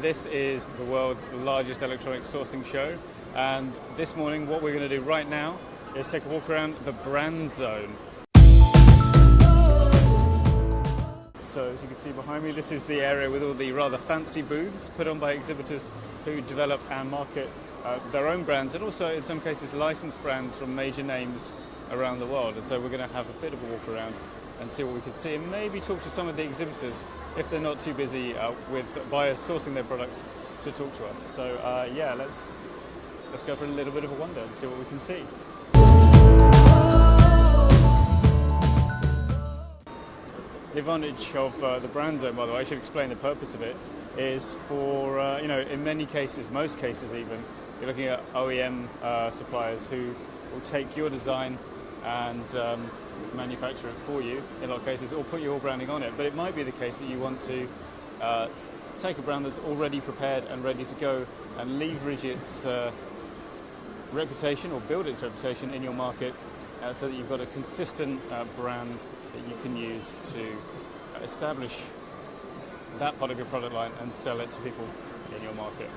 this is the world's largest electronic sourcing show, and this morning what we're going to do right now is take a walk around the brand zone. So as you can see behind me, this is the area with all the rather fancy booths put on by exhibitors who develop and market their own brands, and also in some cases licensed brands from major names around the world. And so we're going to have a bit of a walk around and see what we can see, and maybe talk to some of the exhibitors if they're not too busy with buyers sourcing their products to talk to us. So yeah, let's go for a little bit of a wander and see what we can see. The advantage of the brand zone, by the way, I should explain the purpose of it, is for, in many cases, most cases even, you're looking at OEM suppliers who will take your design and manufacture it for you, in a lot of cases, or put your branding on it. But it might be the case that you want to take a brand that's already prepared and ready to go and leverage its reputation or build its reputation in your market, so that you've got a consistent brand that you can use to establish that part of your product line and sell it to people in your market.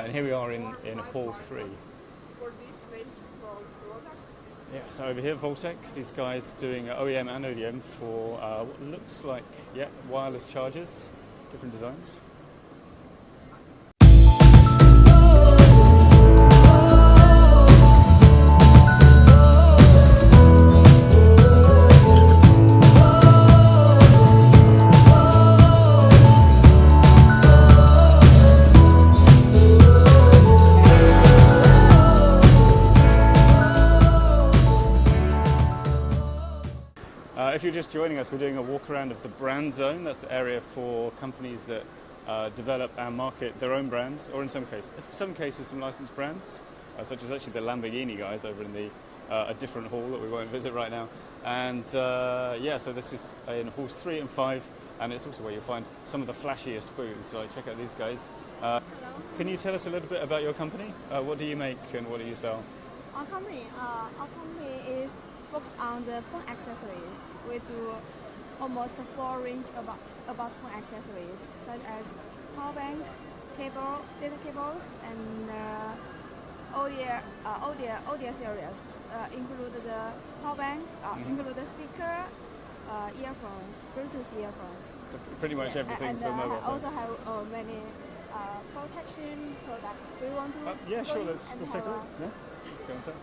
And here we are in Hall 3. Yeah, so over here, Voltec, these guys doing OEM and ODM for what looks like, wireless chargers, different designs. If you're just joining us, we're doing a walk around of the brand zone. That's the area for companies that develop and market their own brands, or in some cases some licensed brands, such as actually the Lamborghini guys over in a different hall that we won't visit right now. And so this is in halls 3 and 5, and it's also where you'll find some of the flashiest booths. So check out these guys. Can you tell us a little bit about your company? What do you make and what do you sell? Our company is focused on the phone accessories. We do almost a full range about phone accessories, such as power bank, cable, data cables, and audio series. Include the power bank, include the speaker, earphones, Bluetooth earphones. So pretty much everything for mobile phones. Also have many protection products. Do you want to? Yeah, sure. Let's take a look. Yeah, let's go inside.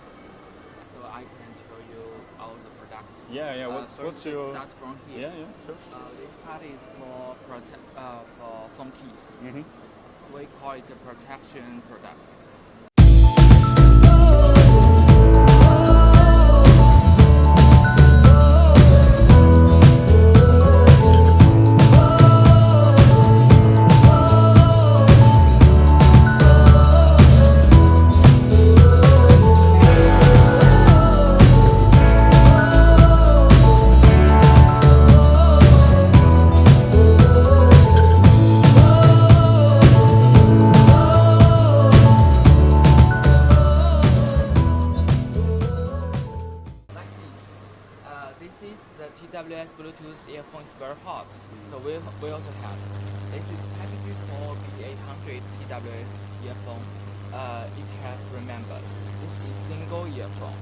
So I can tell you all the products. Yeah. What's your? Start from here. Yeah, sure. This part is for phone keys. Mm-hmm. We call it protection products. This is the TWS Bluetooth earphone is very hot, so we also have. This is packaged for B800 TWS earphone. It has three members. This is single earphone.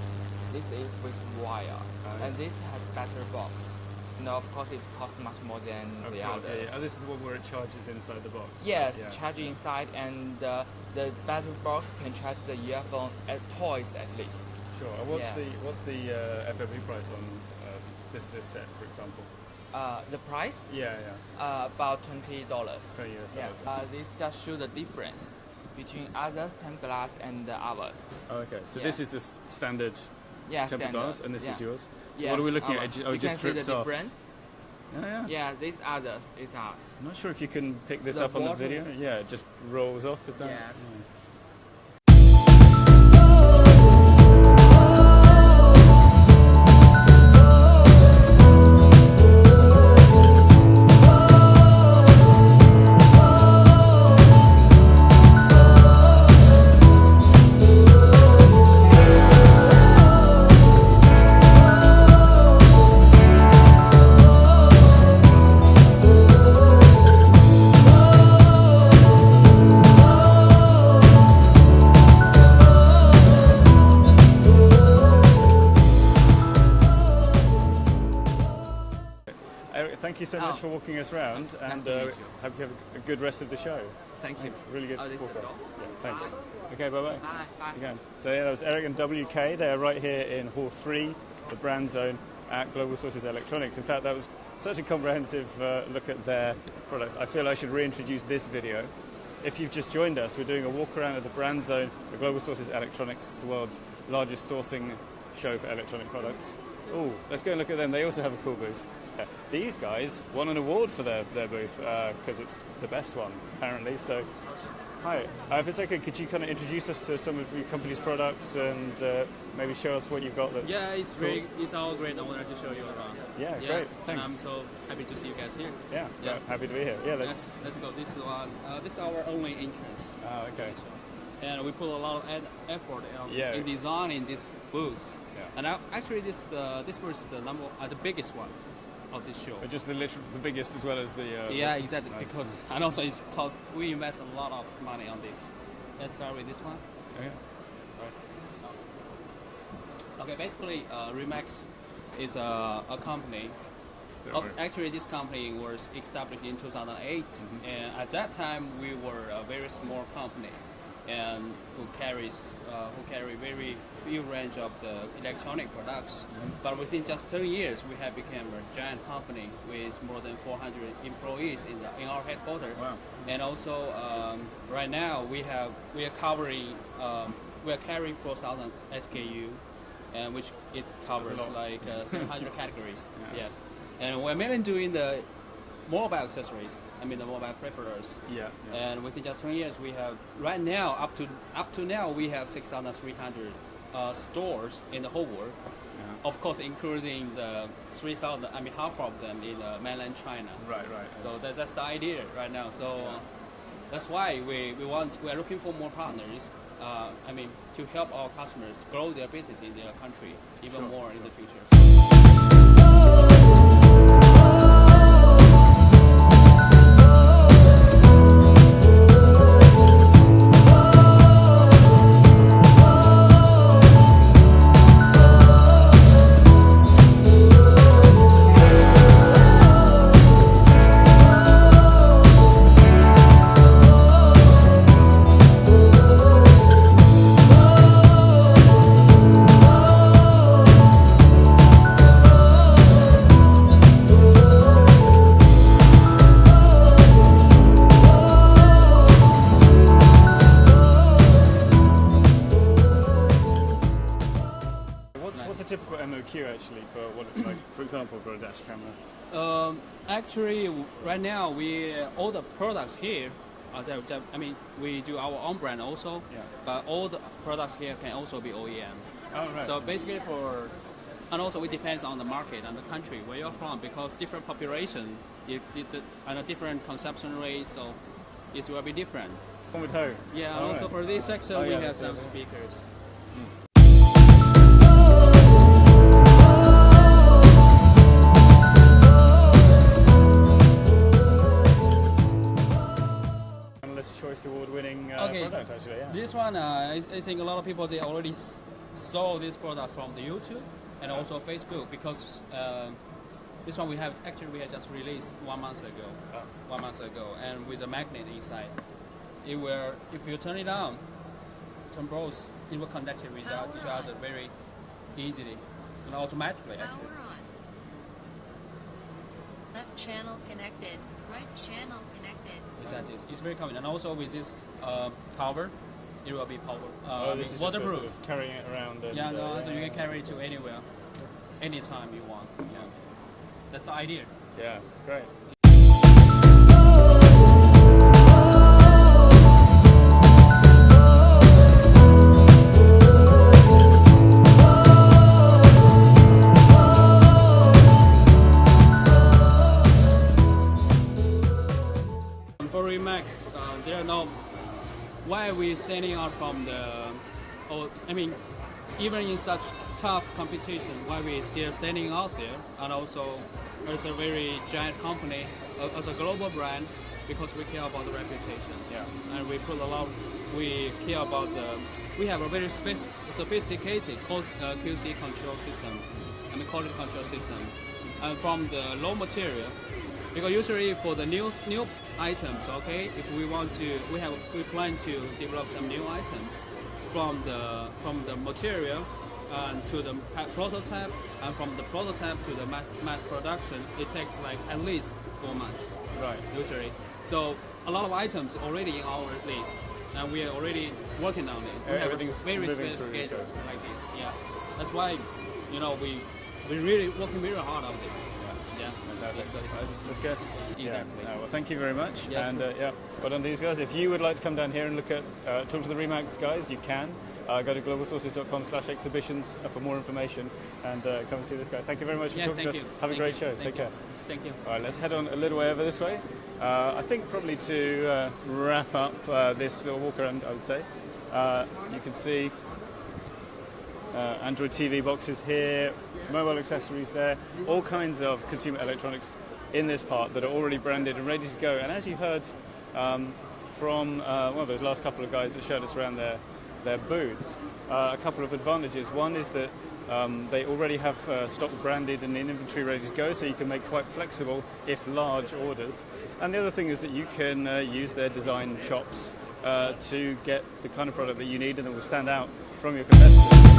This is with wire, and this has battery box. No, of course it costs much more than the others. Yeah. This is the one where it charges inside the box. Yes, charging inside, and the battery box can charge the earphone twice at least. Sure. And what's the FOB price on this set, for example? The price? Yeah. About $20. $20. Yes. This just shows the difference. between others, tempered glass, and ours. Oh, okay. So Yeah. this is the standard Yeah, tempered standard. glass, and this is Yeah. yours. So Yes, what are we looking ours. at? Oh, You it just can see the drips off. different. Oh, yeah. Yeah, this others is ours. I'm not sure if you can pick this The up on the water- video. Yeah, it just rolls off. Is that? Yes. Yeah. Eric, thank you so much for walking us around, and to meet you. hope you have a good rest of the show. Thank you. Thanks. Really good. Oh, this is walk the around. door. Yeah, thanks. Okay, bye-bye. Bye. Bye. Again. So yeah, that was Eric and WK. They are right here in Hall 3, the brand zone at Global Sources Electronics. In fact, that was such a comprehensive look at their products. I feel I should reintroduce this video. If you've just joined us, we're doing a walk around of the brand zone, the Global Sources Electronics, the world's largest sourcing show for electronic products. Oh, let's go and look at them. They also have a cool booth. Yeah. These guys won an award for their booth because it's the best one, apparently. So, hi. If it's okay, could you kind of introduce us to some of your company's products and maybe show us what you've got that's Yeah, it's cool? it's our great honor to show you around. Yeah, great. And Thanks. I'm so happy to see you guys here. Yeah, Yeah. happy to be here. Yeah, let's. Let's go. This one. This is our only entrance, Oh, okay. and we put a lot of effort Yeah. in designing this booth. Yeah. And actually, this booth is the biggest one of this show. But just the biggest as well as the. Yeah, exactly. Nice. Because and also it's because we invest a lot of money on this. Let's start with this one. Okay. Okay, basically, Remax is a company. Don't worry. Actually, this company was established in 2008, and at that time we were a very small company, and who carry very few range of the electronic products. But within just 10 years, we have become a giant company with more than 400 employees in our headquarters. Wow. And also, right now we are carrying 4,000 SKU, and which it covers lot. like 700 categories. Yeah. Yes, and we're mainly doing the mobile accessories. I mean the mobile peripherals. Yeah. And within just 10 years, we have right now up to now we have 6,300 stores in the whole world. Yeah. Of course, including the 3,000. I mean half of them in mainland China. Right. So that's the idea right now. So that's why we are looking for more partners. I mean, to help our customers grow their business in their country even Sure, more in sure. the future. What's a typical MOQ actually for what it's like, for example, for a dash camera? Actually, right now all the products here. I mean, we do our own brand also. Yeah. But all the products here can also be OEM. Oh, right. So basically and also it depends on the market and the country where you're from, because different population, and a different consumption rate, so it will be different. One with Ho. Yeah, and All also right. for this section Oh, we yeah, have that's some it. speakers. Analyst Choice Award-winning Okay. product, actually. Yeah. This one, I think a lot of people they already saw this product from the YouTube and also Facebook, because this one we have just released 1 month ago. Oh. 1 month ago, and with a magnet inside. If you turn it on, turn both, it will connect it with each other very easily and automatically actually. Left channel connected. Right channel connected. Exactly. It's very convenient. And also with this cover, it will be This is just for waterproof. sort of carrying it around. And, Yeah, no, so you can carry it to anywhere, anytime you want. Yeah. That's the idea. Yeah, great. For Remax, there are no. Why are we standing out from the? Even in such tough competition, why we still standing out there? And also, as a very giant company, as a global brand, because we care about the reputation. Yeah. And we put a lot. We care about the. We have a very sophisticated QC control system and the quality control system, and from the low material. Because usually for the new items, okay, if we plan to develop some new items from the material and to the prototype, and from the prototype to the mass production, it takes like at least 4 months. Right. Usually, so a lot of items already in our list, and we are already working on it. We have a Everything's very moving special through, schedule so. like this. Yeah, that's why, we really working very hard on this. Yeah, Fantastic. That's good. Exactly. Yeah. Well, thank you very much. Yeah, and sure. well done these guys. If you would like to come down here and look at, talk to the Remax guys, you can. Go to globalsources.com/exhibitions for more information and come and see this guy. Thank you very much for Yes, talking to us. thank you. Have a Thank great you. show. Thank Take you. care. Thank you. All right, let's head on a little way over this way. I think probably to wrap up this little walk around, I would say. You can see Android TV boxes here, mobile accessories there, all kinds of consumer electronics in this part that are already branded and ready to go. And as you heard from those last couple of guys that showed us around their booths, a couple of advantages. One is that they already have stock branded and in inventory ready to go, so you can make quite flexible, if large, orders. And the other thing is that you can use their design chops to get the kind of product that you need and that will stand out from your competitors.